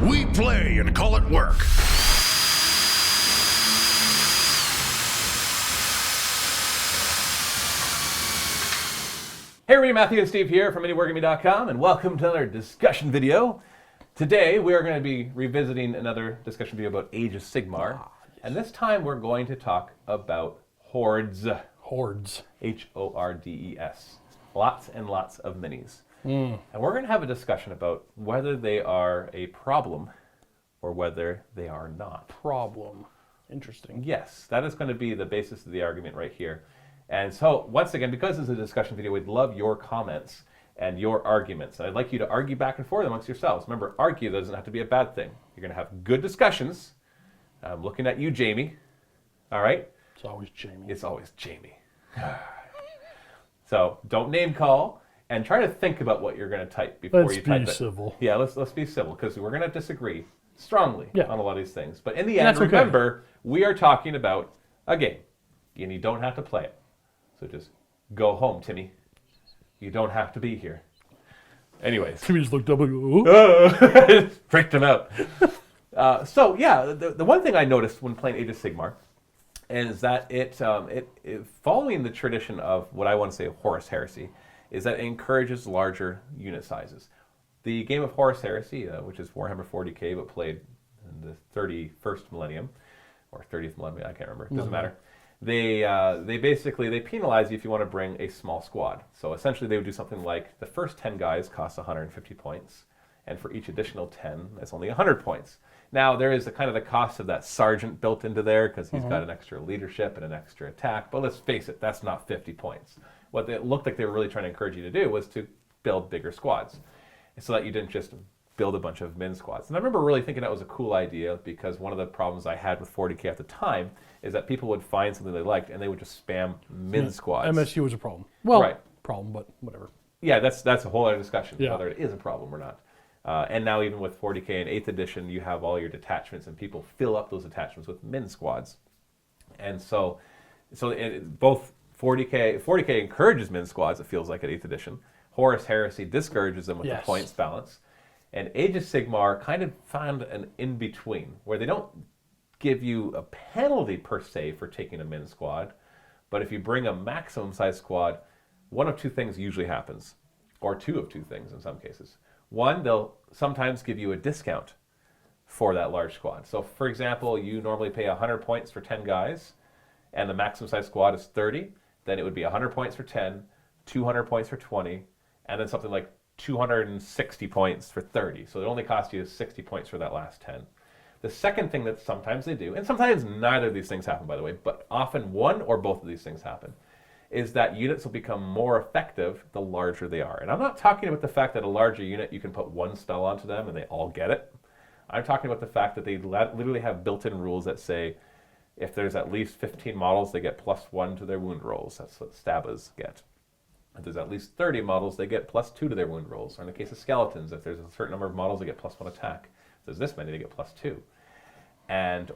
We play and call it work. Hey everybody, Matthew and Steve here from MiniWarGaming.com, and welcome to another discussion video. Today we are going to be revisiting another discussion video about Age of Sigmar, and this time we're going to talk about Hordes. Hordes. H-O-R-D-E-S. Lots and lots of minis. And we're going to have a discussion about whether they are a problem or whether they are not. Problem. Interesting. Yes, that is going to be the basis of the argument right here. And so, once again, because this is a discussion video, we'd love your comments and your arguments. And I'd like you to argue back and forth amongst yourselves. Remember, argue doesn't have to be a bad thing. You're going to have good discussions. I'm looking at you, Jamie. All right? It's always Jamie. It's always Jamie. So, don't name call, and try to think about what you're going to type before you type it. Let's be civil. Yeah, let's be civil, because we're going to disagree strongly on a lot of these things. But in the And end, that's okay. remember, we are talking about a game, and you don't have to play it. So just go home, Timmy. You don't have to be here. Anyways. Timmy just looked up and go, Freaked him out. So yeah, the one thing I noticed when playing Age of Sigmar is that it following the tradition of what I want to say Horus heresy, is that it encourages larger unit sizes. The game of Horus heresy, which is Warhammer 40k, but played in the 31st millennium, or 30th millennium, I can't remember, it doesn't matter. They basically penalize you if you want to bring a small squad. So essentially they would do something like the first 10 guys cost 150 points, and for each additional 10, that's only 100 points. Now there is the kind of the cost of that sergeant built into there because he's got an extra leadership and an extra attack. But let's face it, that's not 50 points. What it looked like they were really trying to encourage you to do was to build bigger squads, so that you didn't just build a bunch of min squads. And I remember really thinking that was a cool idea, because one of the problems I had with 40k at the time is that people would find something they liked and they would just spam min squads. MSU was a problem. Well, Right. problem, but whatever. Yeah, that's a whole other discussion, Yeah. whether it is a problem or not. And now even with 40k and 8th edition, you have all your detachments, and people fill up those attachments with min squads. And so both 40k encourages min squads, it feels like, at 8th edition. Horus heresy discourages them with the points balance. And Age of Sigmar kind of found an in-between, where they don't give you a penalty per se for taking a min squad, but if you bring a maximum size squad, one of two things usually happens, or two of two things in some cases. One, they'll sometimes give you a discount for that large squad. So for example, you normally pay 100 points for 10 guys, and the maximum size squad is 30, then it would be 100 points for 10, 200 points for 20, and then something like 260 points for 30. So it only costs you 60 points for that last 10. The second thing that sometimes they do, and sometimes neither of these things happen, by the way, but often one or both of these things happen, is that units will become more effective the larger they are. And I'm not talking about the fact that a larger unit, you can put one spell onto them and they all get it. I'm talking about the fact that they literally have built-in rules that say if there's at least 15 models, they get +1 to their wound rolls. That's what Stabas get. If there's at least 30 models, they get +2 to their wound rolls. Or in the case of skeletons, if there's a certain number of models, they get +1 attack. If there's this many, they get +2.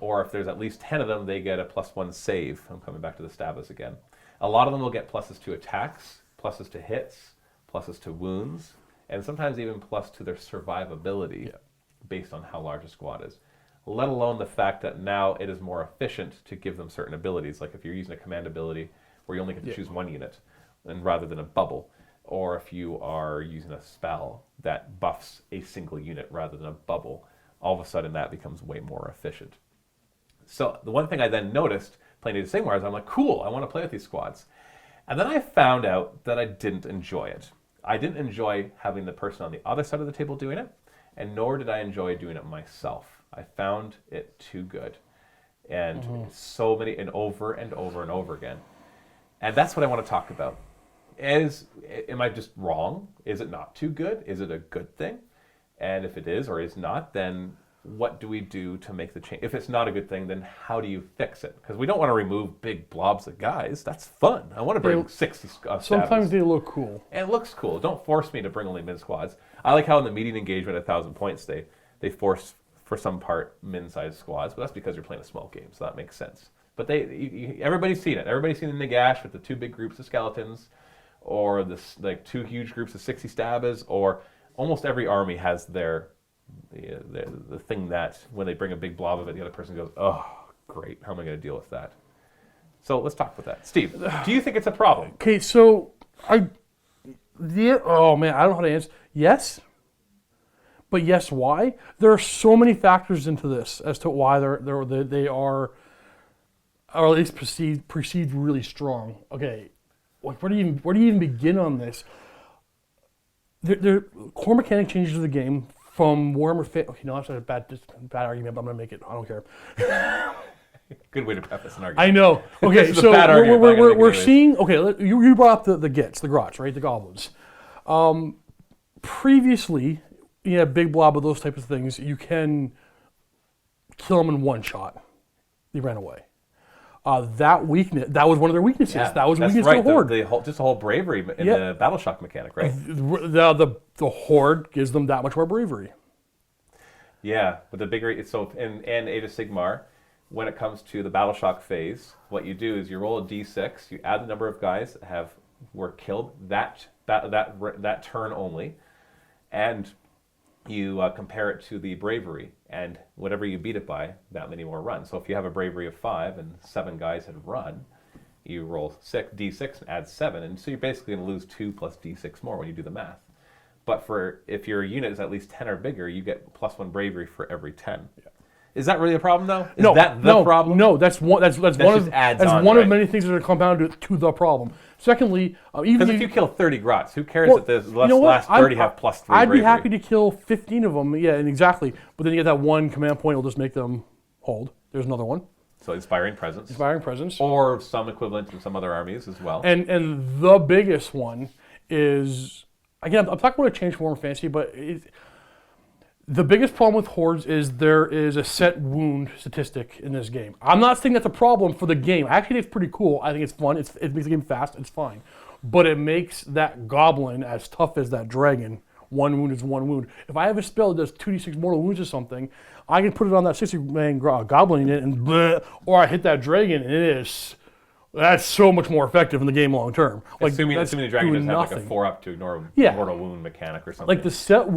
Or if there's at least 10 of them, they get a +1 save. I'm coming back to the Stabas again. A lot of them will get pluses to attacks, pluses to hits, pluses to wounds, and sometimes even plus to their survivability based on how large a squad is. Let alone the fact that now it is more efficient to give them certain abilities, like if you're using a command ability where you only get to choose one unit, and rather than a bubble, or if you are using a spell that buffs a single unit rather than a bubble, all of a sudden that becomes way more efficient. So the one thing I then noticed playing Age of Sigmar is I'm like, cool, I want to play with these squads. And then I found out that I didn't enjoy it. I didn't enjoy having the person on the other side of the table doing it, and nor did I enjoy doing it myself. I found it too good. And so many, and over and over and over again. And that's what I want to talk about. Am I just wrong? Is it not too good? Is it a good thing? And if it is or is not, then what do we do to make the change? If it's not a good thing, then how do you fix it? Because we don't want to remove big blobs of guys. That's fun. I want to bring 60 Sometimes they look cool. And it looks cool. Don't force me to bring only min squads. I like how in the median engagement at 1,000 points, they force, for some part, min-sized squads. But that's because you're playing a small game, so that makes sense. But everybody's seen it. Everybody's seen the Nagash with the two big groups of skeletons, or this like two huge groups of 60 Stabas, or almost every army has their the thing that when they bring a big blob of it, the other person goes, oh, great, how am I going to deal with that? So let's talk about that. Steve, do you think it's a problem? Okay, so oh man, I don't know how to answer. Yes, but yes, why? There are so many factors into this as to why they are, or at least perceived really strong. Okay, like where do you even begin on this? There core mechanic changes to the game from Warhammer. Okay, no, that's a bad argument, but I'm gonna make it. I don't care. Good way to preface an argument. I know. Okay, so we're seeing. Okay, you brought up the Gits, the Grots, right? The Goblins. Previously, a big blob of those types of things, you can kill them in one shot. They ran away. That was one of their weaknesses. Yeah, that was a weakness to the Horde. Just the whole bravery in the battle shock mechanic, right? The Horde gives them that much more bravery. Yeah, but the bigger in Age of Sigmar, when it comes to the battle shock phase, what you do is you roll a d6, you add the number of guys that were killed that turn only, and you compare it to the bravery, and whatever you beat it by, that many more runs. So if you have a bravery of 5 and 7 guys had run, you roll d6 and add 7, and so you're basically going to lose 2 plus d6 more when you do the math. But if your unit is at least 10 or bigger, you get +1 bravery for every 10. Yeah. Is that really a problem, though? Is that the problem? No, that's one of many things that are compounded to the problem. Secondly, because if you kill 30 grots, who cares if the last 30 have +3 I'd bravery? be happy to kill 15 of them, yeah, and exactly. But then you get that one command point, it'll just make them hold. There's another one. So Inspiring Presence. Inspiring Presence. Or some equivalent in some other armies as well. And the biggest one is, again, I'm talking about a change from Warhammer Fantasy, but the biggest problem with Hordes is there is a set wound statistic in this game. I'm not saying that's a problem for the game. Actually, it's pretty cool. I think it's fun. It makes the game fast. It's fine. But it makes that goblin as tough as that dragon. One wound is one wound. If I have a spell that does 2d6 mortal wounds or something, I can put it on that 60-man goblin unit, and or I hit that dragon, and that's so much more effective in the game long term. Like, assuming the dragon doesn't have like a 4-up to ignore mortal wound mechanic or something. Like the set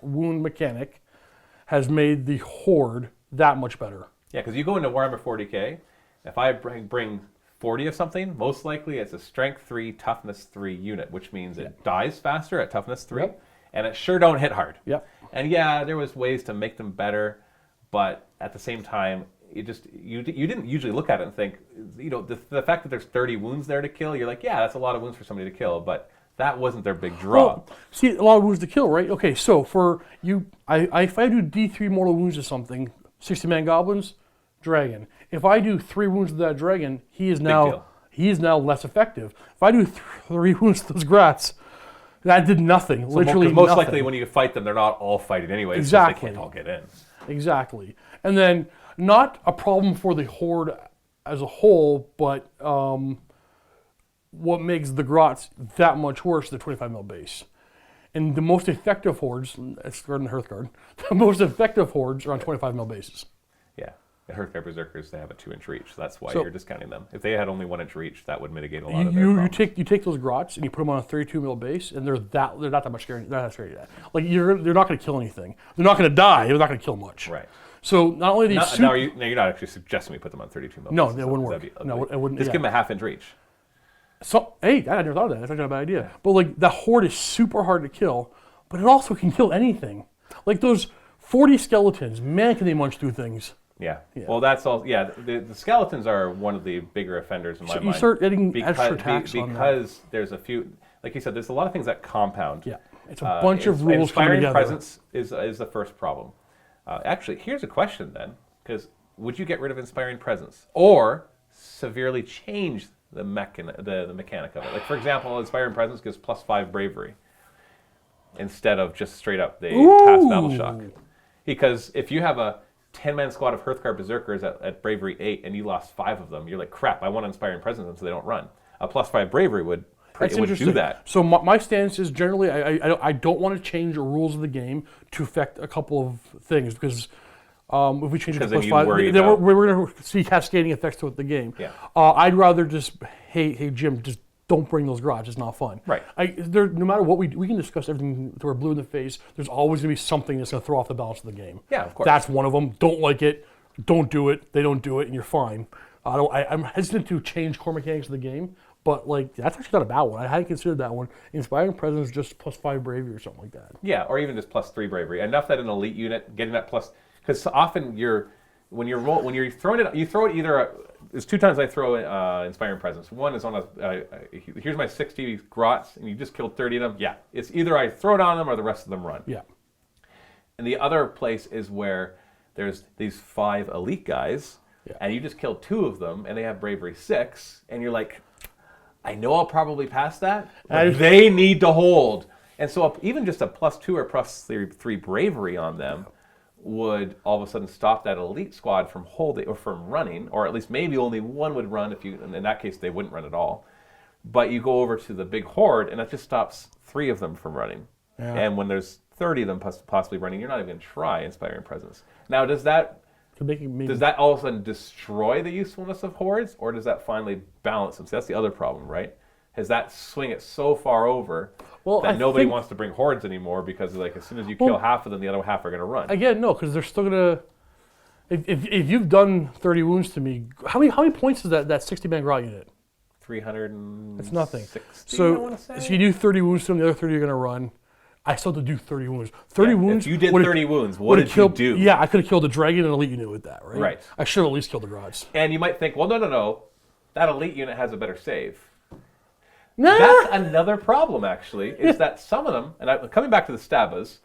wound mechanic has made the Horde that much better. Yeah, because you go into Warhammer 40k, if I bring 40 of something, most likely it's a Strength 3, Toughness 3 unit, which means it dies faster at Toughness 3, and it sure don't hit hard. Yep. And yeah, there was ways to make them better, but at the same time, you didn't usually look at it and think, the fact that there's 30 wounds there to kill, you're like, yeah, that's a lot of wounds for somebody to kill, but that wasn't their big draw. Well, see, a lot of wounds to kill, right? Okay, so for you, if I do D3 mortal wounds or something, 60-man goblins, dragon. If I do 3 wounds to that dragon, he is now less effective. If I do 3 wounds to those grats, that did nothing. So literally most nothing. likely when you fight them, they're not all fighting anyway. Exactly. So they can't all get in. Exactly. And then, not a problem for the Horde as a whole, but what makes the Grots that much worse is the 25 mil base. And the most effective Hordes, excluding the Hearthguard, the most effective Hordes are on 25 mil bases. Yeah. The Hearthguard Berserkers, they have a 2-inch reach, so that's why you're discounting them. If they had only 1-inch reach, that would mitigate a lot of their problems. You take those Grots and you put them on a 32 mil base, and they're not that much scary. They're not scary yet. Like they're not going to kill anything. They're not going to die. They're not going to kill much. Right. So not only these you're not actually suggesting we put them on 32 mil. No, it wouldn't work. No, it wouldn't. Just give them a 1/2-inch reach. So I never thought of that. That's actually not a bad idea. But like the Horde is super hard to kill, but it also can kill anything. Like those 40 skeletons, man, can they munch through things. Yeah. Well, that's all. Yeah, the skeletons are one of the bigger offenders in my mind. You start getting extra tax on that. Because there's a few, like you said, there's a lot of things that compound. Yeah, it's a bunch of rules coming together. Inspiring Presence is the first problem. Actually, here's a question then, because would you get rid of Inspiring Presence or severely change the mechanic of it? Like, for example, Inspiring Presence gives +5 bravery instead of just straight up they pass battle shock. Because if you have a 10-man squad of Hearthguard Berserkers at bravery 8 and you lost 5 of them, you're like, crap, I want to Inspiring Presence so they don't run. A +5 bravery would do that. So my stance is generally I don't want to change the rules of the game to affect a couple of things because if we change it to +5, then we're going to see cascading effects to the game. Yeah. I'd rather just hey Jim, just don't bring those Grots. It's not fun. Right. No matter what we can discuss everything to our blue in the face. There's always going to be something that's going to throw off the balance of the game. Yeah, of course. That's one of them. Don't like it. Don't do it. They don't do it, and you're fine. I'm hesitant to change core mechanics of the game, but like that's actually not a bad one. I hadn't considered that one. Inspiring Presence just +5 Bravery or something like that. Yeah, or even just +3 Bravery. Enough that an elite unit getting that plus, because often when you're throwing it, you throw it either. There's 2 times I throw Inspiring Presence. One is on here's my 60 Grots, and you just killed 30 of them. Yeah, it's either I throw it on them or the rest of them run. Yeah. And the other place is where there's these 5 elite guys, and you just killed 2 of them, and they have Bravery 6, and you're like, I know I'll probably pass that, but they need to hold. And so even just a +2 or +3 Bravery on them would all of a sudden stop that elite squad from holding or from running, or at least maybe only one would run and in that case they wouldn't run at all. But you go over to the big horde, and that just stops 3 of them from running. Yeah. And when there's 30 of them possibly running, you're not even going to try Inspiring Presence. Now, does that all of a sudden destroy the usefulness of hordes, or does that finally balance them? So that's the other problem, right? Has that swing it so far over that nobody wants to bring hordes anymore because like as soon as you kill half of them, the other half are going to run? Again, no, because they're still going to. If you've done 30 wounds to me, how many points is that 60-man Grot unit? 360. It's nothing. I want to say. So you do 30 wounds to them, the other 30 are going to run. I still have to do 30 wounds. 30 wounds. If you did 30 wounds, what did you do? Yeah, I could have killed a dragon and elite unit with that, right? Right. I should have at least killed the Grots. And you might think, well, no. That elite unit has a better save. Nah. That's another problem, actually, is that some of them, and coming back to the Stabas,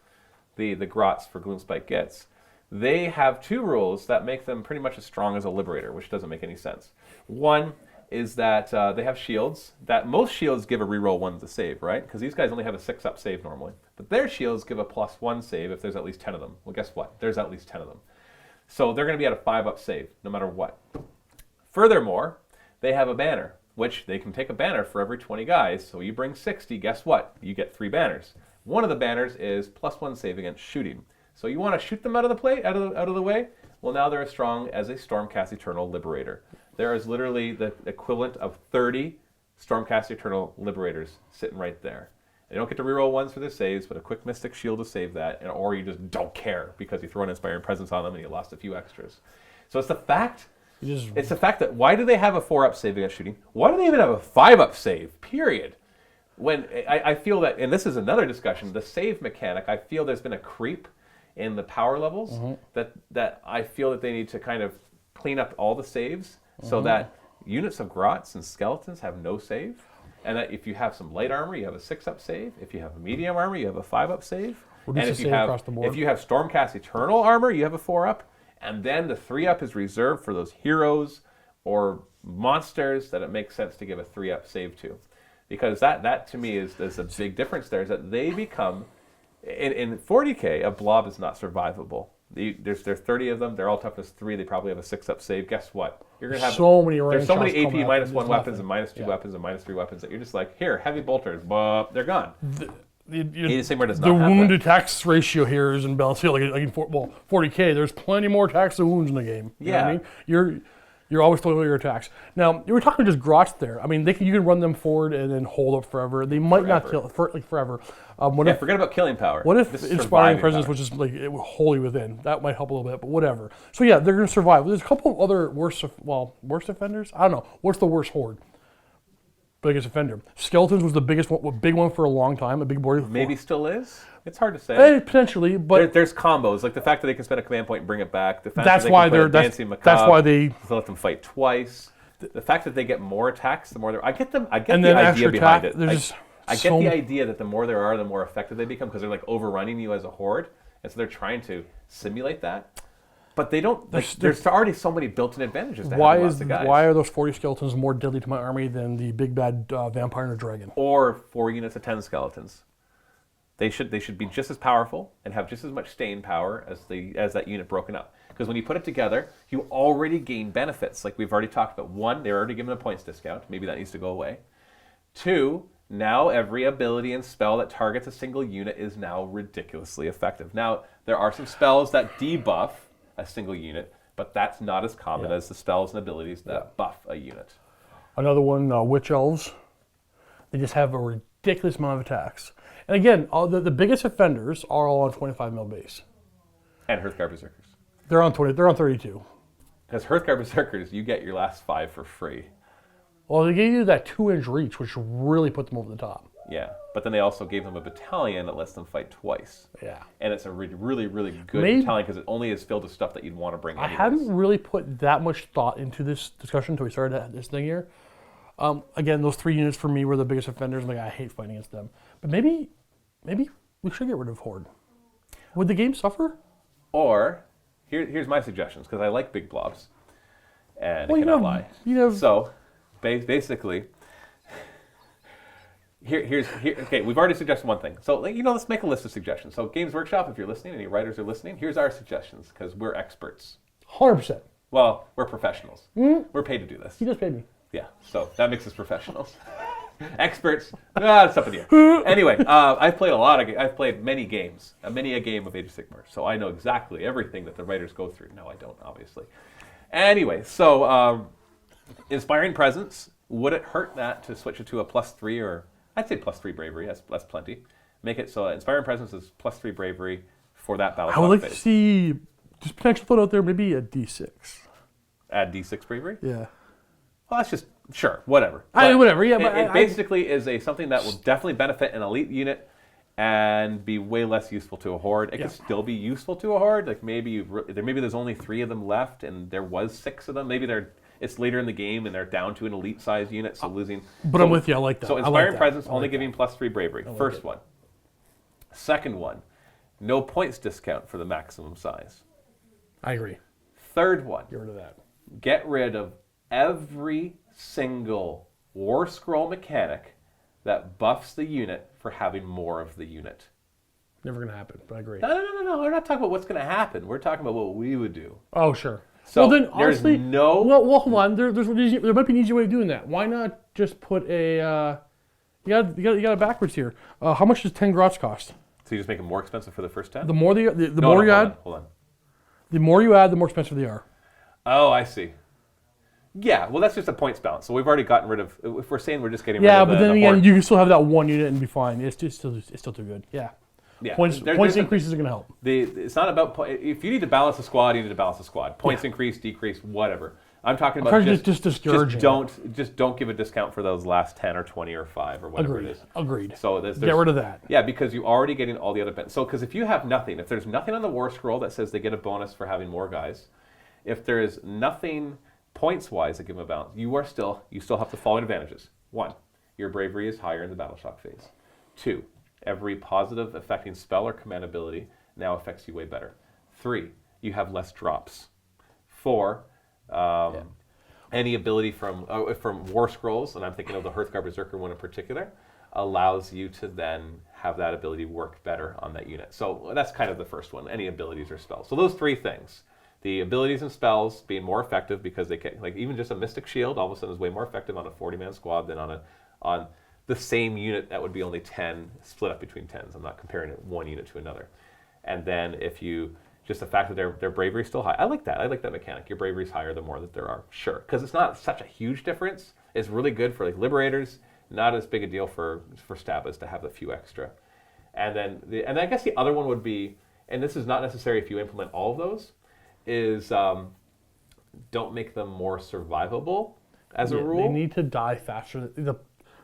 the Grots for Gloomspike gets, they have 2 rules that make them pretty much as strong as a Liberator, which doesn't make any sense. One is that they have shields, that most shields give a reroll 1 to save, right? Because these guys only have a 6-up save normally. But their shields give a +1 save if there's at least 10 of them. Well, guess what? There's at least 10 of them. So they're going to be at a 5-up save, no matter what. Furthermore, they have a banner, which they can take a banner for every 20 guys. So you bring 60, guess what? You get 3 banners. One of the banners is +1 save against shooting. So you want to shoot them out of the way? Well, now they're as strong as a Stormcast Eternal Liberator. There is literally the equivalent of 30 Stormcast Eternal Liberators sitting right there. They don't get to reroll 1s for their saves, but a quick Mystic Shield to save that, or you just don't care because you throw an Inspiring Presence on them and you lost a few extras. So it's the fact that why do they have a 4-up save against shooting? Why do they even have a 5-up save, period? When I feel that, and this is another discussion, the save mechanic, I feel there's been a creep in the power levels that I feel that they need to kind of clean up all the saves so that units of Grots and Skeletons have no save. And that if you have some light armor, you have a 6-up save. If you have a medium armor, you have a 5-up save. And if you have Stormcast Eternal armor, you have a 4-up. And then the 3-up is reserved for those heroes or monsters that it makes sense to give a 3-up save to. Because that to me is a big difference there, is that they become, in 40k, a blob is not survivable. There's 30 of them, they're all toughness 3, they probably have a 6-up save. Guess what? You're gonna have there's so many AP -1 weapons and -2 weapons and -3 weapons that you're just like, here, heavy bolters, they're gone. The the wound attacks ratio here is imbalanced. Like in 40k, there's plenty more attacks than wounds in the game. You know what I mean? You're always throwing your attacks. Now, you were talking just Grots there. I mean, you can run them forward and then hold up forever. They might not kill forever. Forget about killing power. What if Inspiring Presence was just like wholly within? That might help a little bit, but whatever. So yeah, they're going to survive. There's a couple of other worst offenders. I don't know. What's the worst horde? Biggest offender. Skeletons was the big one for a long time. A big board. Maybe still is. It's hard to say. Potentially, but there's combos like the fact that they can spend a command point and bring it back. The fact that's that why that's why they let them fight twice. The fact that they get more attacks, the more they're. I get the idea behind it. I get the idea that the more there are, the more effective they become because they're like overrunning you as a horde, and so they're trying to simulate that. But they don't. There's already so many built-in advantages to having lots of guys. Why are those 40 skeletons more deadly to my army than the big bad vampire and a dragon? Or 4 units of 10 skeletons. They should be just as powerful and have just as much staying power as that unit broken up. Because when you put it together, you already gain benefits. Like we've already talked about. 1, they're already given a points discount. Maybe that needs to go away. 2, now every ability and spell that targets a single unit is now ridiculously effective. Now, there are some spells that debuff a single unit, but that's not as common as the spells and abilities that buff a unit. Another one, Witch Elves. They just have a ridiculous amount of attacks. And again, all the biggest offenders are all on 25 mil base. And Hearthguard Berserkers. They're on 20. They're on 32. Because Hearthguard Berserkers, you get your last 5 for free. Well, they gave you that 2-inch reach, which really put them over the top. Yeah, but then they also gave them a battalion that lets them fight twice. Yeah. And it's a really, really good Maybe- battalion because it only is filled with stuff that you'd want to bring I anyways. hadn't really put that much thought into this discussion until we started this thing here. Again, those 3 units for me were the biggest offenders. Like, I hate fighting against them. But maybe we should get rid of Horde. Would the game suffer? Or, here's my suggestions, because I like big blobs. And Well, I you cannot know- lie. you know- So, basically, okay, we've already suggested one thing. So, let's make a list of suggestions. So, Games Workshop, if you're listening, any writers are listening, here's our suggestions, because we're experts. 100%. Well, we're professionals. We're paid to do this. You just paid me. Yeah, so that makes us professionals. Experts, it's up in the air. Anyway, I've played I've played many games, many a game of Age of Sigmar, so I know exactly everything that the writers go through. No, I don't, obviously. Anyway, so Inspiring Presence, would it hurt that to switch it to a +3, or I'd say +3 Bravery, that's plenty. Make it so Inspiring Presence is +3 Bravery for that battle. I would like phase. to see just potential thought out there, maybe a D6. Add D6 Bravery? Yeah. Well, that's just, sure, whatever. Whatever, yeah. But It basically is something that will definitely benefit an elite unit and be way less useful to a horde. It Yeah. could still be useful to a horde. Like maybe there's only 3 of them left, and there was 6 of them. Maybe it's later in the game and they're down to an elite size unit, so losing. But I'm with you. I like that. So I like Inspiring that. Presence I only like giving +3 Bravery. First it. one. Second one, no points discount for the maximum size. I agree. Third one, Get rid of that. get rid of every single War Scroll mechanic that buffs the unit for having more of the unit. Never gonna happen. But I agree. No. We're not talking about what's going to happen. We're talking about what we would do. Oh, sure. So well, then there's honestly, no. Well, hold on. There might be an easier way of doing that. Why not just put a? You got it backwards here. How much does 10 grots cost? So you just make them more expensive for the first 10? The more the more you add, Hold on. the more you add, the more expensive they are. Oh, I see. Yeah, well, that's just a points balance. So we've already gotten rid of. If we're saying we're just getting rid Yeah, of but then the again, horde. you can still have that one unit and be fine. It's still too good. Yeah. Yeah, Points there's increases are gonna help. It's not about if you need to balance a squad, you need to balance a squad. Points increase, decrease, whatever. I'm talking about just discouraging. Just don't give a discount for those last 10 or 20 or 5 or whatever it is. Agreed. So there's Get rid of that. Yeah, because you're already getting all the other benefits. So because if you have nothing, if there's nothing on the War Scroll that says they get a bonus for having more guys, if there is nothing points-wise that give them a balance, you still have the following advantages. 1, your bravery is higher in the battle shock phase. 2, every positive affecting spell or command ability now affects you way better. 3, you have less drops. 4, any ability from War Scrolls, and I'm thinking of the Hearthguard Berserker one in particular, allows you to then have that ability work better on that unit. So that's kind of the first one, any abilities or spells. So those 3 things. The abilities and spells being more effective because they can, like even just a Mystic Shield all of a sudden is way more effective on a 40-man squad than on the same unit that would be only 10 split up between 10s. I'm not comparing one unit to another. And then if you just the fact that their bravery is still high. I like that. I like that mechanic. Your bravery is higher the more that there are. Sure. Because it's not such a huge difference. It's really good for like Liberators. Not as big a deal for Stabas to have a few extra. And then I guess the other one would be, and this is not necessary if you implement all of those, is don't make them more survivable as a rule. They need to die faster.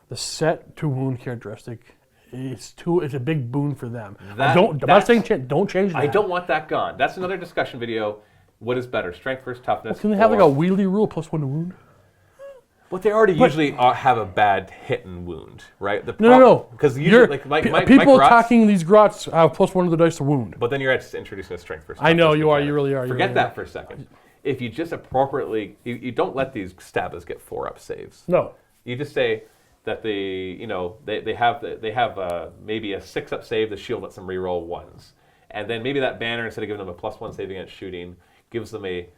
The set to wound characteristic, it's a big boon for them. I'm not saying don't change that. I don't want that gone. That's another discussion video. What is better, strength versus toughness? Can they have like a wheelie rule +1 to wound? But they already usually have a bad hit and wound, right? No. Because usually, like my people grots, attacking these grots have +1 to the dice to wound. But then you're introducing a strength versus. I know toughness you are. mechanic. You really are. Forget that for a second. If you just appropriately, you don't let these Stabas get 4-up saves. No. You just say that they have maybe a 6-up save. The shield lets them reroll 1s, and then maybe that banner, instead of giving them a +1 save against shooting, gives them a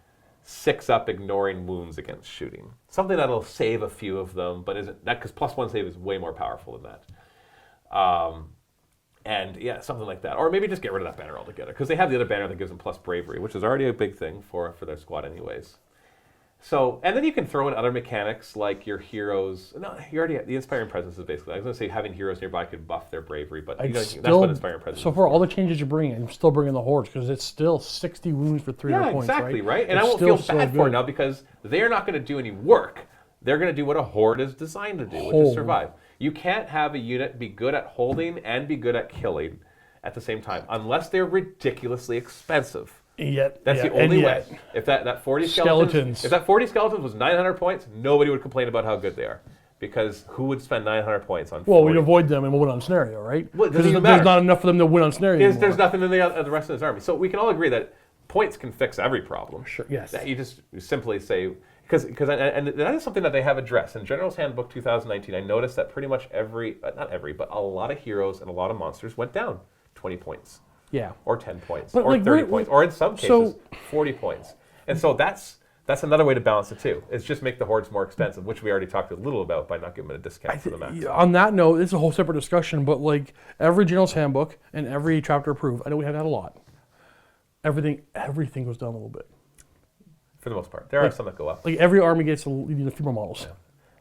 6-up ignoring wounds against shooting. Something that'll save a few of them, but isn't that because +1 save is way more powerful than that. And yeah, something like that. Or maybe just get rid of that banner altogether, because they have the other banner that gives them +bravery, which is already a big thing for their squad anyways. So, and then you can throw in other mechanics like your heroes. No, you already the Inspiring Presence is basically. I was going to say having heroes nearby could buff their bravery, but that's what Inspiring Presence. So for all the changes you bring in, I'm still bringing the Hordes because it's still 60 wounds for 300 points. Yeah, exactly, right? And It's I won't feel still bad so for it good. now because they're not going to do any work. They're going to do what a Horde is designed to do, which is survive. You can't have a unit be good at holding and be good at killing at the same time unless they're ridiculously expensive. That's the only way. If that 40 skeletons, if that 40 skeletons was 900 points, nobody would complain about how good they are, because who would spend 900 points on? 40? Well, we'd avoid them and we'll win on scenario, right? Well, there's not enough for them to win on scenario. There's nothing in the rest of his army, so we can all agree that points can fix every problem. Sure. Yes. That you simply say because and that is something that they have addressed in General's Handbook 2019. I noticed that pretty much not every, but a lot of heroes and a lot of monsters went down 20 points. Yeah. Or 10 points, but or like, 30 points, or in some cases, 40 points. And so that's another way to balance it too, is just make the Hordes more expensive, which we already talked a little about by not giving them a discount for the max. On that note, it's a whole separate discussion, but like every General's Handbook and every chapter approved, I know we have had a lot, everything goes down a little bit. For the most part. There are some that go up. Like every army gets a few more models.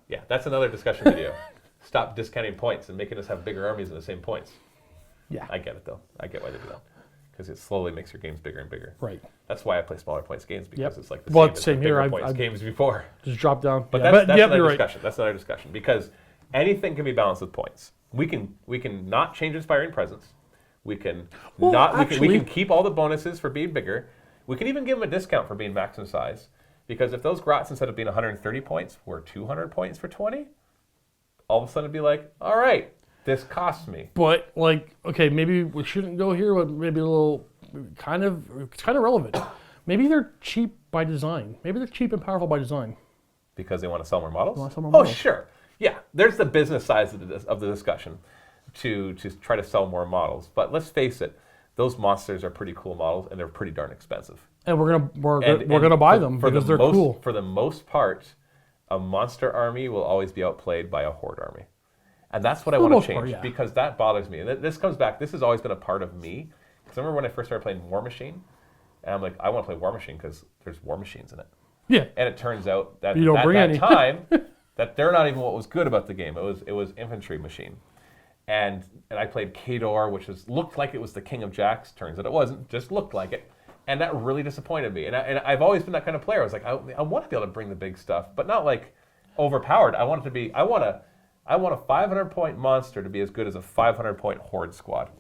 Yeah, that's another discussion video. Stop discounting points and making us have bigger armies in the same points. Yeah. I get it, though. I get why they do that. Because it slowly makes your games bigger and bigger. Right. That's why I play smaller points games, because it's like the Well, same as same the here. bigger points games before. Just drop down. But Yeah, that's yep, another you're discussion. That's another discussion. Because anything can be balanced with points. We can not change Inspiring Presence. We can we can keep all the bonuses for being bigger. We can even give them a discount for being maximum size. Because if those grots, instead of being 130 points, were 200 points for 20, all of a sudden it'd be like, all right, this costs me. But like, okay, maybe we shouldn't go here, but maybe a little, it's kind of relevant. Maybe they're cheap by design. Maybe they're cheap and powerful by design. Because they want to sell more models? They want to sell more models. Sure. Yeah, there's the business side of the discussion to try to sell more models. But let's face it, those monsters are pretty cool models, and they're pretty darn expensive. And we're gonna buy them because they're cool. For the most part, a monster army will always be outplayed by a Horde army. And that's what I want to change, because that bothers me. And this comes back, this has always been a part of me. Because I remember when I first started playing War Machine, and I'm like, I want to play War Machine because there's War Machines in it. Yeah. And it turns out that You don't bring any. time, that they're not even what was good about the game. It was Infantry Machine. And I played Khador, which looked like it was the King of Jacks. Turns out it wasn't, just looked like it. And that really disappointed me. And I've always been that kind of player. I was like, I want to be able to bring the big stuff, but not like overpowered. I want a 500-point monster to be as good as a 500-point Horde squad.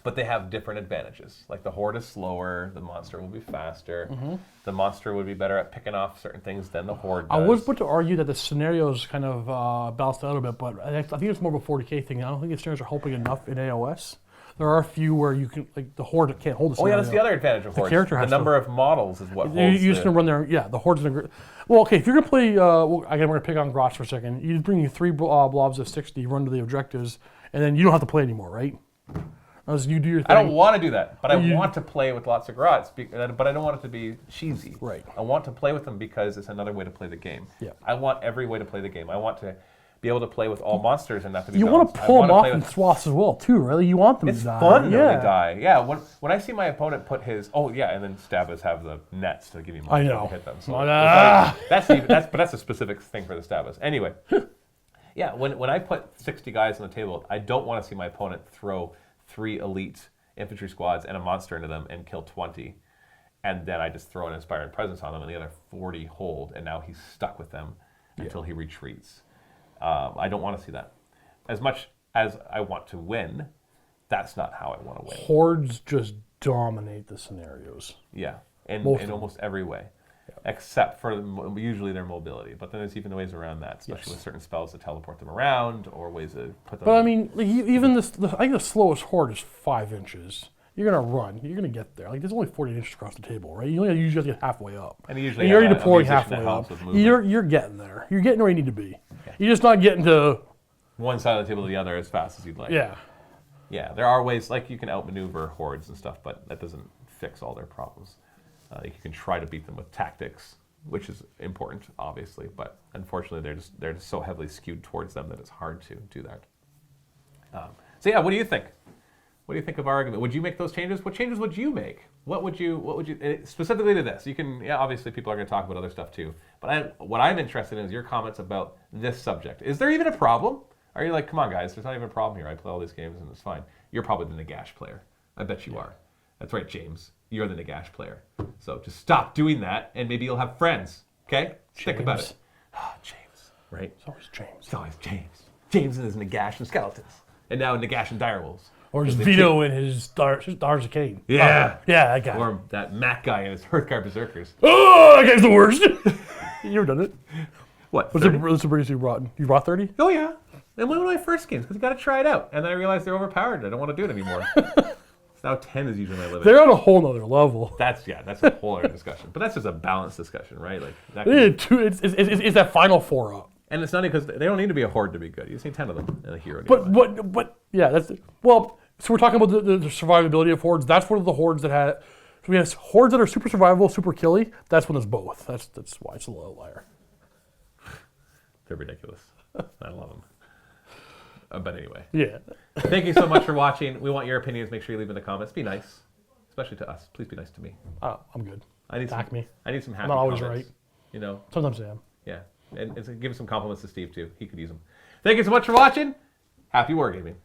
But they have different advantages. Like the Horde is slower, the monster will be faster. Mm-hmm. The monster would be better at picking off certain things than the Horde does. I was put to argue that the scenarios kind of balanced out a bit, but I think it's more of a 40K thing. I don't think the scenarios are helping enough in AOS. There are a few where you can, like the Horde can't hold the scenario. Oh yeah, that's the other advantage of Hordes. The number of models is what holds. You're just gonna run there. Yeah, the Horde's gonna. Well, okay, if you're gonna play, again, we're gonna pick on Grots for a second. You bring you 3 blobs of 60, run to the objectives, and then you don't have to play anymore, right? As you do your thing. I don't want to do that, but I want to play with lots of Grots, but I don't want it to be cheesy. Right. I want to play with them because it's another way to play the game. Yeah. I want every way to play the game. I want to be able to play with all monsters and not to be You balanced. want to pull them off in swaths as well, too, right? You want them to die. It's fun when they die. Yeah, when I see my opponent put his, and then Stabbas have the nets to give me money to hit them. So that's a specific thing for the Stabbas. Anyway, yeah, when I put 60 guys on the table, I don't want to see my opponent throw 3 elite infantry squads and a monster into them and kill 20. And then I just throw an Inspiring Presence on them and the other 40 hold, and now he's stuck with them until he retreats. I don't want to see that. As much as I want to win, that's not how I want to win. Hordes just dominate the scenarios. Yeah, in almost every way. Except for usually their mobility. But then there's even ways around that, especially with certain spells that teleport them around or ways to put them... But I mean, like, even I think the slowest Horde is 5 inches. You're going to run. You're going to get there. Like, there's only 40 inches across the table, right? You only usually get halfway up. And usually you're already deploying halfway up. You're getting there. You're getting where you need to be. Okay. You're just not getting to... one side of the table to the other as fast as you'd like. Yeah. Yeah, there are ways, like you can outmaneuver Hordes and stuff, but that doesn't fix all their problems. You can try to beat them with tactics, which is important, obviously, but unfortunately they're just so heavily skewed towards them that it's hard to do that. So yeah, what do you think? What do you think of our argument? Would you make those changes? What changes would you make? What would you specifically to this? You can, yeah, obviously people are going to talk about other stuff too. But what I'm interested in is your comments about this subject. Is there even a problem? Are you like, come on guys, there's not even a problem here. I play all these games and it's fine. You're probably the Nagash player. I bet you are. That's right, James. You're the Nagash player. So just stop doing that and maybe you'll have friends. Okay? Think about it. Oh, James. Right? It's always James. It's always James. James and his Nagash and skeletons. And now Nagash and direwolves. Or just Vito and his Darzakane. Yeah. Yeah, that guy. Or that Mac guy and his Hearthguard Berserkers. Oh, that guy's the worst. You ever done it? What? What's the biggest you brought? You brought 30? Oh, yeah. And one of my first games, because you got to try it out. And then I realized they're overpowered. I don't want to do it anymore. So now 10 is usually my limit. They're on a whole nother level. That's a whole other discussion. But that's just a balanced discussion, right? Like that It's that final 4 up. And it's not because they don't need to be a horde to be good. You just need 10 of them and a hero. But yeah, that's well. So we're talking about the survivability of hordes. That's one of the hordes that had. So we have hordes that are super survivable, super killy. That's when it's both. That's why it's a low liar. They're ridiculous. I love them. But anyway. Yeah. Thank you so much for watching. We want your opinions. Make sure you leave in the comments. Be nice, especially to us. Please be nice to me. I'm good. I need Back me. I need some happy I'm not always comments. right. You know. Sometimes I am. Yeah. And give some compliments to Steve too. He could use them. Thank you so much for watching. Happy wargaming.